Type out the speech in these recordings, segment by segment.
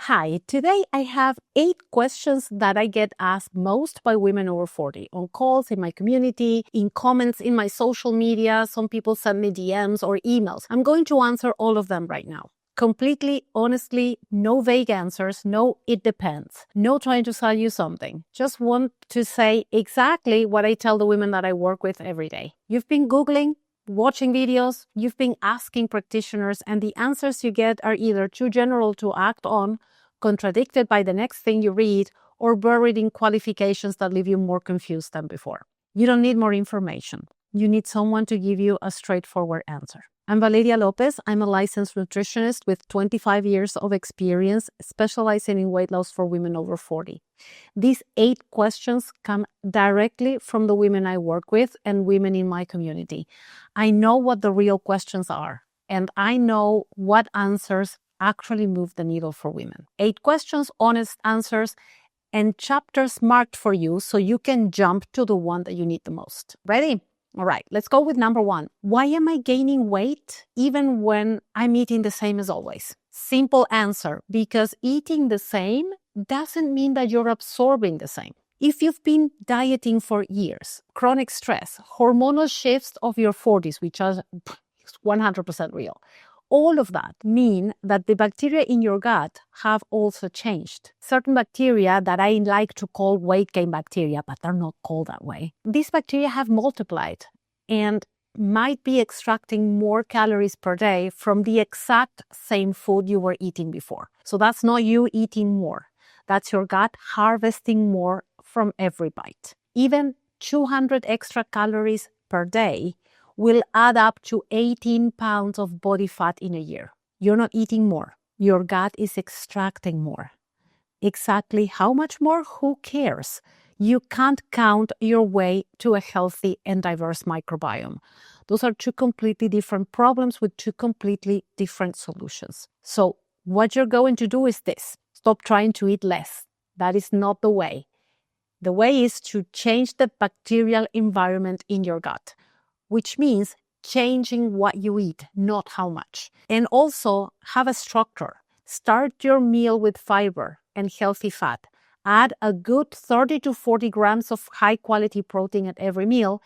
Hi, today I have 8 questions that I get asked most by women over 40 on calls in my community, in comments in my social media. Some people send me DMs or emails. I'm going to answer all of them right now. Completely, honestly, no vague answers, no it depends, no trying to sell you something. Just want to say exactly what I tell the women that I work with every day. You've been Googling, watching videos, you've been asking practitioners, and the answers you get are either too general to act on, contradicted by the next thing you read, or buried in qualifications that leave you more confused than before. You don't need more information. You need someone to give you a straightforward answer. I'm Valeria Lopez. I'm a licensed nutritionist with 25 years of experience specializing in weight loss for women over 40. These 8 questions come directly from the women I work with and women in my community. I know what the real questions are, and I know what answers actually move the needle for women. 8 questions, honest answers, and chapters marked for you so you can jump to the one that you need the most. Ready? All right, let's go with number 1. Why am I gaining weight even when I'm eating the same as always? Simple answer, because eating the same doesn't mean that you're absorbing the same. If you've been dieting for years, chronic stress, hormonal shifts of your 40s, which are 100% real, all of that mean that the bacteria in your gut have also changed. Certain bacteria that I like to call weight gain bacteria, but they're not called that way. These bacteria have multiplied and might be extracting more calories per day from the exact same food you were eating before. So that's not you eating more. That's your gut harvesting more from every bite. Even 200 extra calories per day will add up to 18 pounds of body fat in a year. You're not eating more. Your gut is extracting more. Exactly how much more? Who cares? You can't count your way to a healthy and diverse microbiome. Those are 2 completely different problems with 2 completely different solutions. So what you're going to do is this. Stop trying to eat less. That is not the way. The way is to change the bacterial environment in your gut, which means changing what you eat, not how much. And also have a structure. Start your meal with fiber and healthy fat. Add a good 30 to 40 grams of high-quality protein at every meal,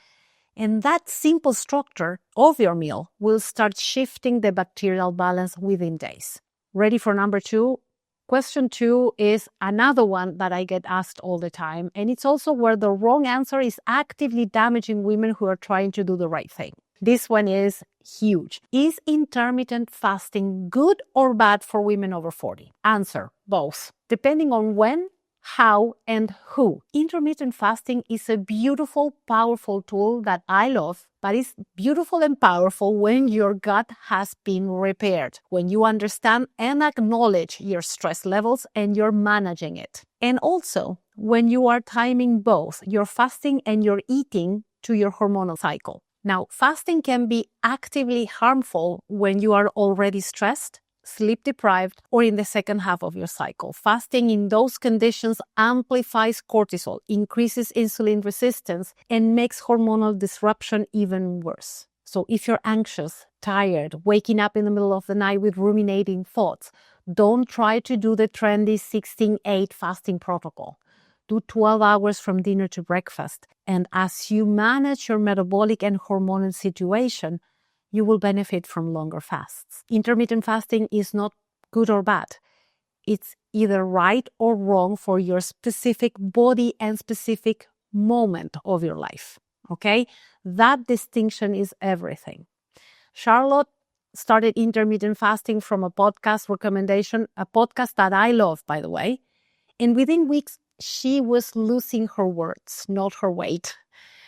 and that simple structure of your meal will start shifting the bacterial balance within days. Ready for number 2? Question 2 is another one that I get asked all the time, and it's also where the wrong answer is actively damaging women who are trying to do the right thing. This one is huge. Is intermittent fasting good or bad for women over 40? Answer, both. Depending on when, how, and who. Intermittent fasting is a beautiful, powerful tool that I love, but it's beautiful and powerful when your gut has been repaired, when you understand and acknowledge your stress levels and you're managing it. And also when you are timing both your fasting and your eating to your hormonal cycle. Now, fasting can be actively harmful when you are already stressed, sleep deprived, or in the second half of your cycle. Fasting in those conditions amplifies cortisol, increases insulin resistance, and makes hormonal disruption even worse. So if you're anxious, tired, waking up in the middle of the night with ruminating thoughts, don't try to do the trendy 16-8 fasting protocol. Do 12 hours from dinner to breakfast. And as you manage your metabolic and hormonal situation, you will benefit from longer fasts. Intermittent fasting is not good or bad. It's either right or wrong for your specific body and specific moment of your life. Okay? That distinction is everything. Charlotte started intermittent fasting from a podcast recommendation, a podcast that I love, by the way. And within weeks, she was losing her words, not her weight.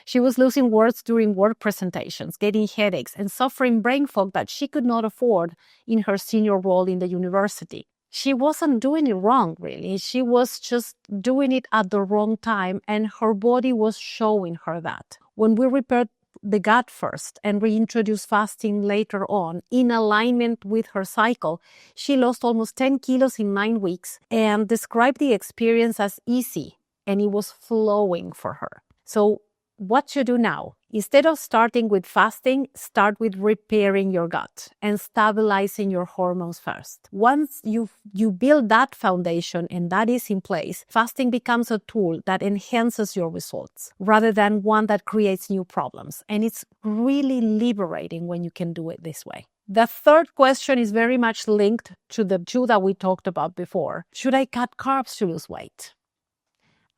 She was losing words during work presentations, getting headaches, and suffering brain fog that she could not afford in her senior role in the university. She wasn't doing it wrong, really. She was just doing it at the wrong time, and her body was showing her that. When we repaired the gut first and reintroduced fasting later on in alignment with her cycle, she lost almost 10 kilos in 9 weeks and described the experience as easy, and it was flowing for her. So what to do now. Instead of starting with fasting, start with repairing your gut and stabilizing your hormones first. Once you build that foundation and that is in place, fasting becomes a tool that enhances your results rather than one that creates new problems. And it's really liberating when you can do it this way. The third question is very much linked to the two that we talked about before. Should I cut carbs to lose weight?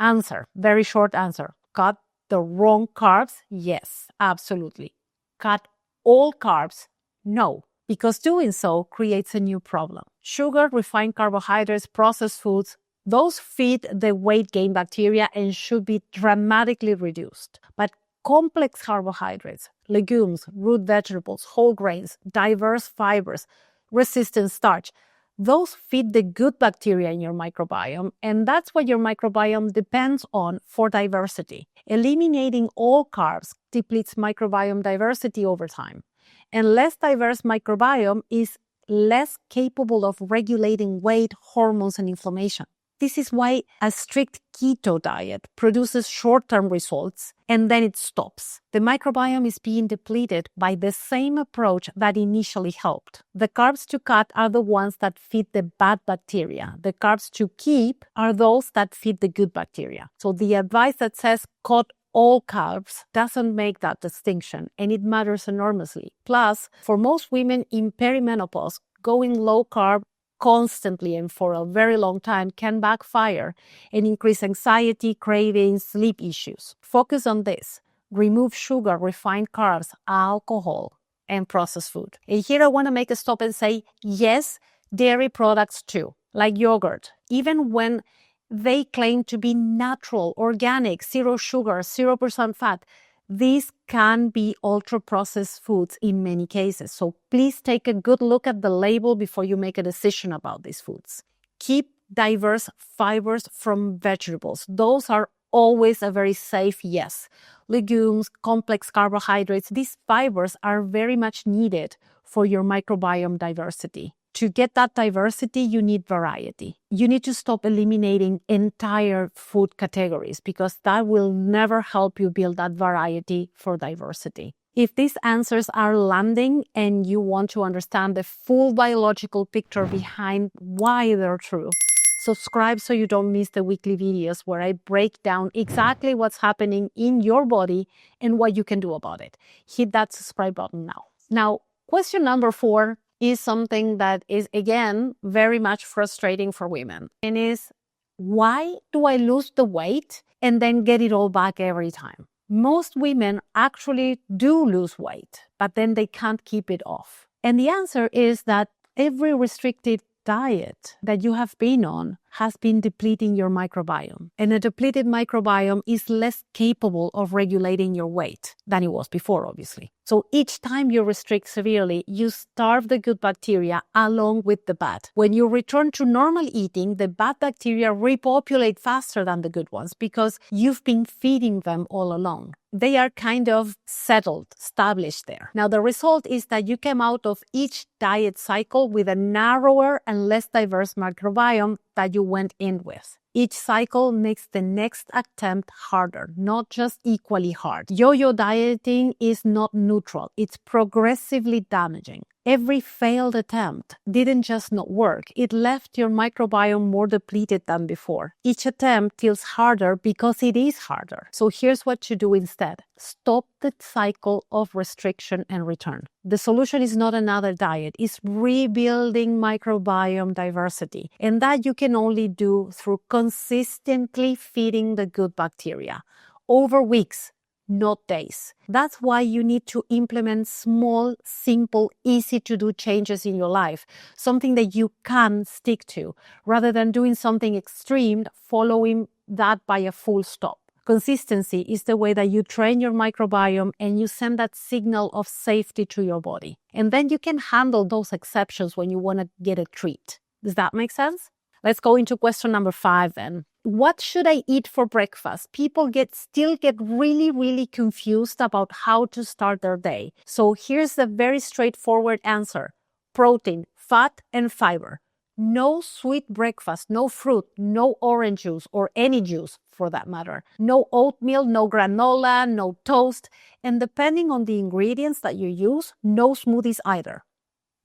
Answer, very short answer. Cut the wrong carbs? Yes, absolutely. Cut all carbs? No, because doing so creates a new problem. Sugar, refined carbohydrates, processed foods, those feed the weight gain bacteria and should be dramatically reduced. But complex carbohydrates, legumes, root vegetables, whole grains, diverse fibers, resistant starch, those feed the good bacteria in your microbiome, and that's what your microbiome depends on for diversity. Eliminating all carbs depletes microbiome diversity over time. And less diverse microbiome is less capable of regulating weight, hormones, and inflammation. This is why a strict keto diet produces short-term results and then it stops. The microbiome is being depleted by the same approach that initially helped. The carbs to cut are the ones that feed the bad bacteria. The carbs to keep are those that feed the good bacteria. So the advice that says cut all carbs doesn't make that distinction, and it matters enormously. Plus, for most women in perimenopause, going low carb constantly and for a very long time can backfire and increase anxiety, cravings, sleep issues. Focus on this. Remove sugar, refined carbs, alcohol, and processed food. And here I want to make a stop and say, yes, dairy products too, like yogurt, even when they claim to be natural, organic, zero sugar, 0% fat. These can be ultra-processed foods in many cases. So please take a good look at the label before you make a decision about these foods. Keep diverse fibers from vegetables. Those are always a very safe yes. Legumes, complex carbohydrates, these fibers are very much needed for your microbiome diversity. To get that diversity, you need variety. You need to stop eliminating entire food categories because that will never help you build that variety for diversity. If these answers are landing and you want to understand the full biological picture behind why they're true, subscribe so you don't miss the weekly videos where I break down exactly what's happening in your body and what you can do about it. Hit that subscribe button now. Now, question number 4 is something that is, again, very much frustrating for women. And is, why do I lose the weight and then get it all back every time? Most women actually do lose weight, but then they can't keep it off. And the answer is that every restricted diet that you have been on has been depleting your microbiome. And a depleted microbiome is less capable of regulating your weight than it was before, obviously. So each time you restrict severely, you starve the good bacteria along with the bad. When you return to normal eating, the bad bacteria repopulate faster than the good ones because you've been feeding them all along. They are kind of settled, established there. Now, the result is that you came out of each diet cycle with a narrower and less diverse microbiome that you went in with. Each cycle makes the next attempt harder, not just equally hard. Yo-yo dieting is not neutral. It's progressively damaging. Every failed attempt didn't just not work. It left your microbiome more depleted than before. Each attempt feels harder because it is harder. So here's what to do instead. Stop the cycle of restriction and return. The solution is not another diet. It's rebuilding microbiome diversity. And that you can only do through consistently feeding the good bacteria over weeks, not days. That's why you need to implement small, simple, easy-to-do changes in your life, something that you can stick to, rather than doing something extreme, following that by a full stop. Consistency is the way that you train your microbiome and you send that signal of safety to your body. And then you can handle those exceptions when you want to get a treat. Does that make sense? Let's go into question number 5 then. What should I eat for breakfast? People still get really confused about how to start their day. So here's the very straightforward answer. Protein, fat, and fiber. No sweet breakfast, no fruit, no orange juice or any juice for that matter. No oatmeal, no granola, no toast. And depending on the ingredients that you use, no smoothies either.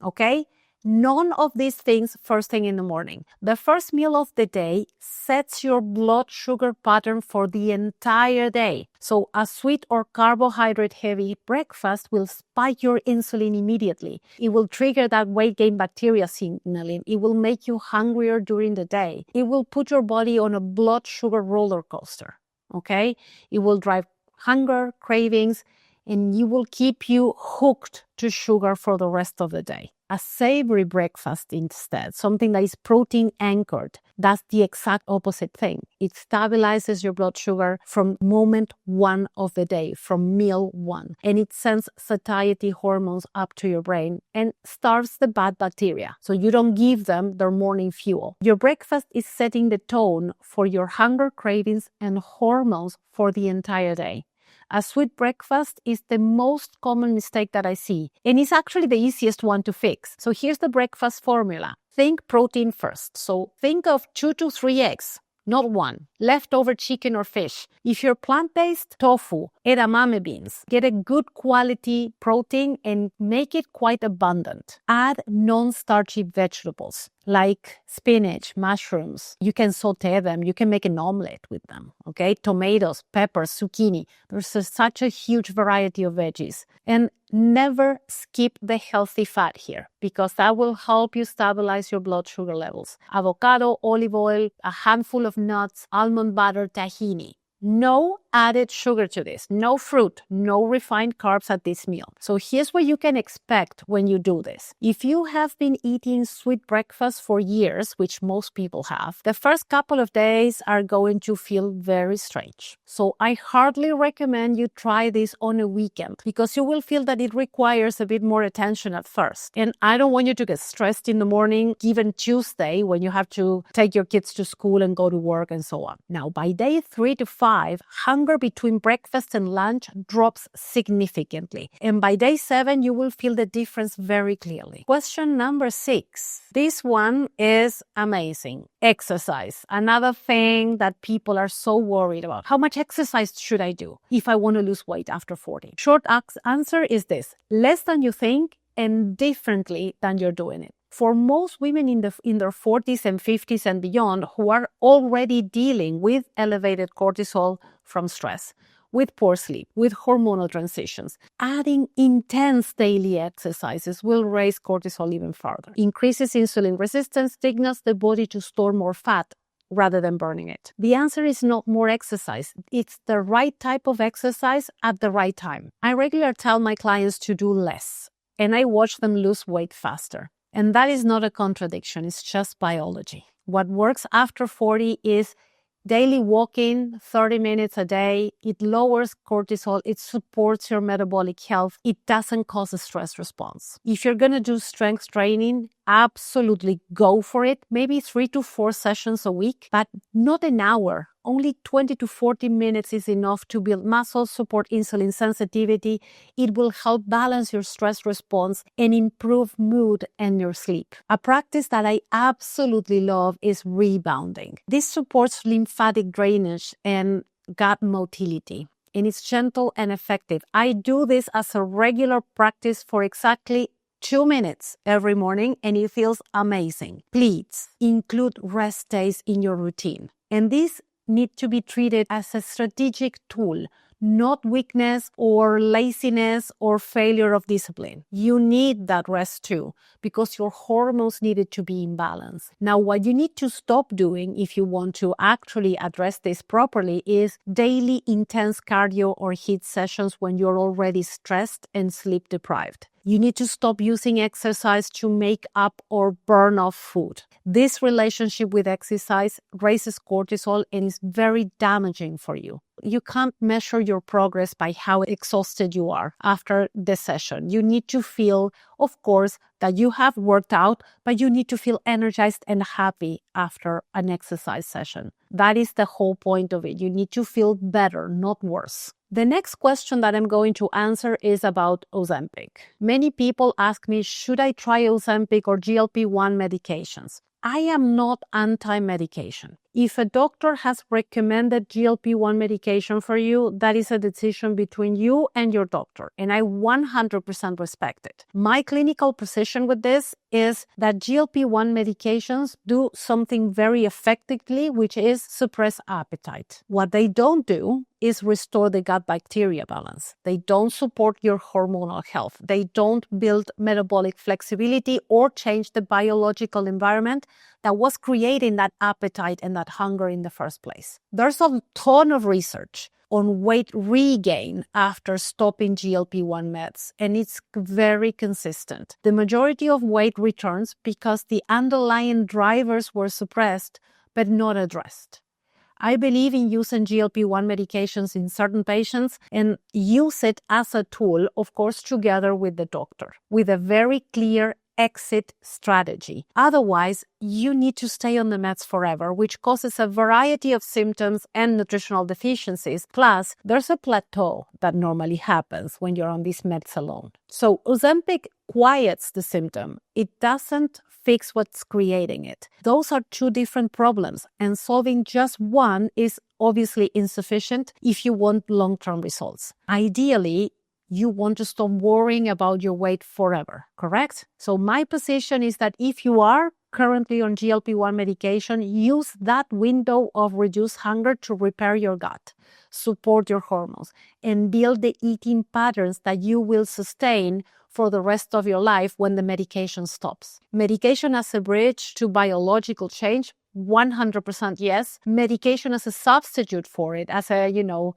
Okay? None of these things first thing in the morning. The first meal of the day sets your blood sugar pattern for the entire day. So a sweet or carbohydrate-heavy breakfast will spike your insulin immediately. It will trigger that weight gain bacteria signaling. It will make you hungrier during the day. It will put your body on a blood sugar roller coaster. Okay? It will drive hunger, cravings, and it will keep you hooked to sugar for the rest of the day. A savory breakfast instead, something that is protein anchored, that's the exact opposite thing. It stabilizes your blood sugar from moment one of the day, from meal one. And it sends satiety hormones up to your brain and starves the bad bacteria. So you don't give them their morning fuel. Your breakfast is setting the tone for your hunger, cravings, and hormones for the entire day. A sweet breakfast is the most common mistake that I see, and it's actually the easiest one to fix. So here's the breakfast formula. Think protein first. So think of 2 to 3 eggs, not one. Leftover chicken or fish. If you're plant-based, tofu, edamame beans. Get a good quality protein and make it quite abundant. Add non-starchy vegetables like spinach, mushrooms. You can saute them. You can make an omelet with them, okay? Tomatoes, peppers, zucchini. There's such a huge variety of veggies. And never skip the healthy fat here because that will help you stabilize your blood sugar levels. Avocado, olive oil, a handful of nuts, almond butter, tahini. No added sugar to this, no fruit, no refined carbs at this meal. So here's what you can expect when you do this. If you have been eating sweet breakfast for years, which most people have, the first couple of days are going to feel very strange. So I hardly recommend you try this on a weekend because you will feel that it requires a bit more attention at first. And I don't want you to get stressed in the morning, given Tuesday when you have to take your kids to school and go to work and so on. Now, by day 3 to 5, hunger between breakfast and lunch drops significantly. And by day 7, you will feel the difference very clearly. Question number 6. This one is amazing. Exercise. Another thing that people are so worried about. How much exercise should I do if I want to lose weight after 40? Short answer is this. Less than you think and differently than you're doing it. For most women in their 40s and 50s and beyond who are already dealing with elevated cortisol from stress, with poor sleep, with hormonal transitions, adding intense daily exercises will raise cortisol even further. Increases insulin resistance, signals the body to store more fat rather than burning it. The answer is not more exercise. It's the right type of exercise at the right time. I regularly tell my clients to do less, and I watch them lose weight faster. And that is not a contradiction, it's just biology. What works after 40 is daily walking, 30 minutes a day. It lowers cortisol, it supports your metabolic health, it doesn't cause a stress response. If you're going to do strength training, absolutely go for it. Maybe 3 to 4 sessions a week, but not an hour. Only 20 to 40 minutes is enough to build muscle, support insulin sensitivity. It will help balance your stress response and improve mood and your sleep. A practice that I absolutely love is rebounding. This supports lymphatic drainage and gut motility, and it's gentle and effective. I do this as a regular practice for exactly 2 minutes every morning, and it feels amazing. Please include rest days in your routine. And this need to be treated as a strategic tool, not weakness or laziness or failure of discipline. You need that rest too, because your hormones needed to be in balance. Now, what you need to stop doing if you want to actually address this properly is daily intense cardio or HIIT sessions when you're already stressed and sleep deprived. You need to stop using exercise to make up or burn off food. This relationship with exercise raises cortisol and is very damaging for you. You can't measure your progress by how exhausted you are after the session. You need to feel, of course, that you have worked out, but you need to feel energized and happy after an exercise session. That is the whole point of it. You need to feel better, not worse. The next question that I'm going to answer is about Ozempic. Many people ask me, should I try Ozempic or GLP-1 medications? I am not anti-medication. If a doctor has recommended GLP-1 medication for you, that is a decision between you and your doctor, and I 100% respect it. My clinical position with this is that GLP-1 medications do something very effectively, which is suppress appetite. What they don't do is restore the gut bacteria balance. They don't support your hormonal health. They don't build metabolic flexibility or change the biological environment that was creating that appetite and that hunger in the first place. There's a ton of research on weight regain after stopping GLP-1 meds, and it's very consistent. The majority of weight returns because the underlying drivers were suppressed but not addressed. I believe in using GLP-1 medications in certain patients and use it as a tool, of course, together with the doctor, with a very clear exit strategy. Otherwise, you need to stay on the meds forever, which causes a variety of symptoms and nutritional deficiencies. Plus, there's a plateau that normally happens when you're on these meds alone. So Ozempic quiets the symptom. It doesn't fix what's creating it. Those are two different problems, and solving just one is obviously insufficient if you want long-term results. Ideally, you want to stop worrying about your weight forever, correct? So my position is that if you are currently on GLP-1 medication, use that window of reduced hunger to repair your gut, support your hormones, and build the eating patterns that you will sustain for the rest of your life when the medication stops. Medication as a bridge to biological change, 100% yes. Medication as a substitute for it, as a,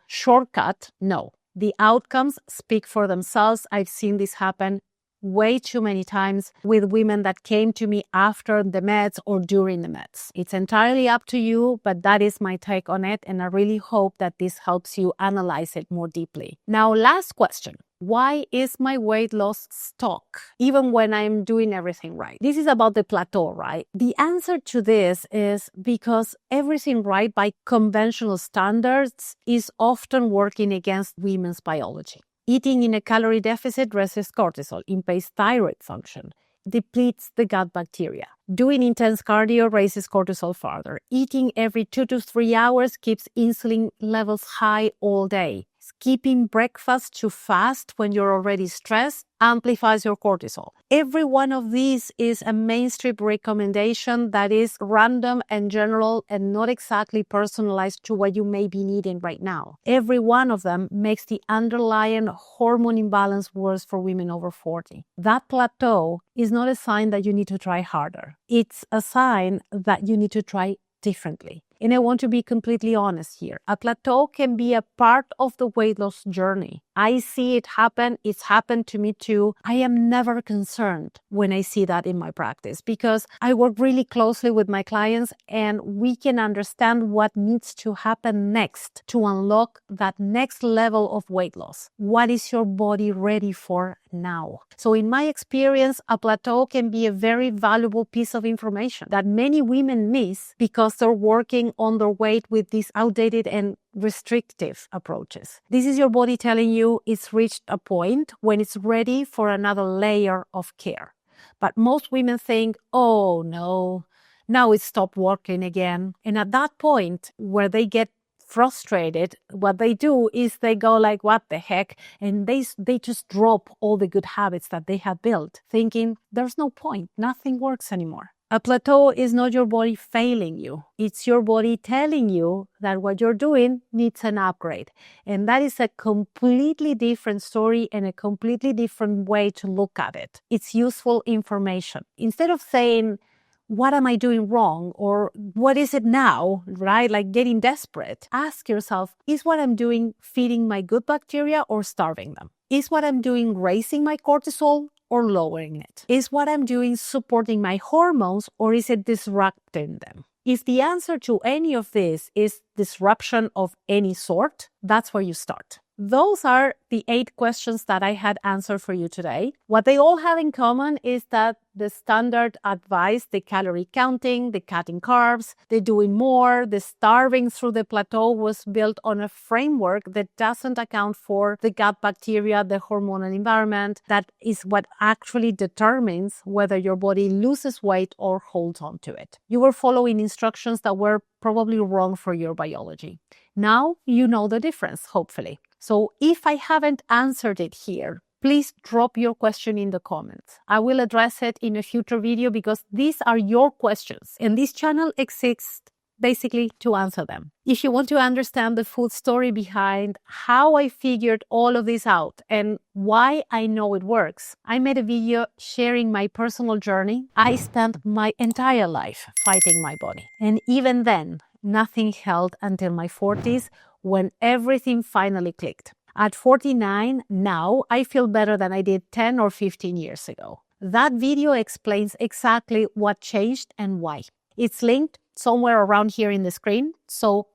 shortcut, no. The outcomes speak for themselves. I've seen this happen way too many times with women that came to me after the meds or during the meds. It's entirely up to you, but that is my take on it, and I really hope that this helps you analyze it more deeply. Now, last question. Why is my weight loss stuck even when I'm doing everything right? This is about the plateau, right? The answer to this is because everything right by conventional standards is often working against women's biology. Eating in a calorie deficit raises cortisol, impairs thyroid function, depletes the gut bacteria. Doing intense cardio raises cortisol further. Eating every 2 to 3 hours keeps insulin levels high all day. Skipping breakfast too fast when you're already stressed amplifies your cortisol. Every one of these is a mainstream recommendation that is random and general and not exactly personalized to what you may be needing right now. Every one of them makes the underlying hormone imbalance worse for women over 40. That plateau is not a sign that you need to try harder. It's a sign that you need to try differently. And I want to be completely honest here. A plateau can be a part of the weight loss journey. I see it happen. It's happened to me too. I am never concerned when I see that in my practice because I work really closely with my clients and we can understand what needs to happen next to unlock that next level of weight loss. What is your body ready for now? So in my experience, a plateau can be a very valuable piece of information that many women miss because they're working on their weight with these outdated and restrictive approaches. This is your body telling you it's reached a point when it's ready for another layer of care. But most women think, oh no, now it stopped working again. And at that point where they get frustrated, what they do is they go like, what the heck? And they just drop all the good habits that they have built, thinking there's no point, nothing works anymore. A plateau is not your body failing you. It's your body telling you that what you're doing needs an upgrade. And that is a completely different story and a completely different way to look at it. It's useful information. Instead of saying, what am I doing wrong? Or what is it now, right? Like getting desperate. Ask yourself, is what I'm doing feeding my good bacteria or starving them? Is what I'm doing raising my cortisol or lowering it? Is what I'm doing supporting my hormones or is it disrupting them? If the answer to any of this is disruption of any sort, that's where you start. those are the 8 questions that I had answered for you today. What they all have in common is that the standard advice, the calorie counting, the cutting carbs, the doing more, the starving through the plateau was built on a framework that doesn't account for the gut bacteria, the hormonal environment. That is what actually determines whether your body loses weight or holds on to it. You were following instructions that were probably wrong for your biology. Now you know the difference, hopefully. So if I haven't answered it here, please drop your question in the comments. I will address it in a future video because these are your questions and this channel exists basically to answer them. If you want to understand the full story behind how I figured all of this out and why I know it works, I made a video sharing my personal journey. I spent my entire life fighting my body. And even then, nothing held until my 40s when everything finally clicked. At 49 now, I feel better than I did 10 or 15 years ago. That video explains exactly what changed and why. It's linked somewhere around here in the screen, so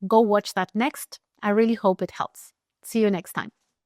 go watch that next. I really hope it helps. See you next time.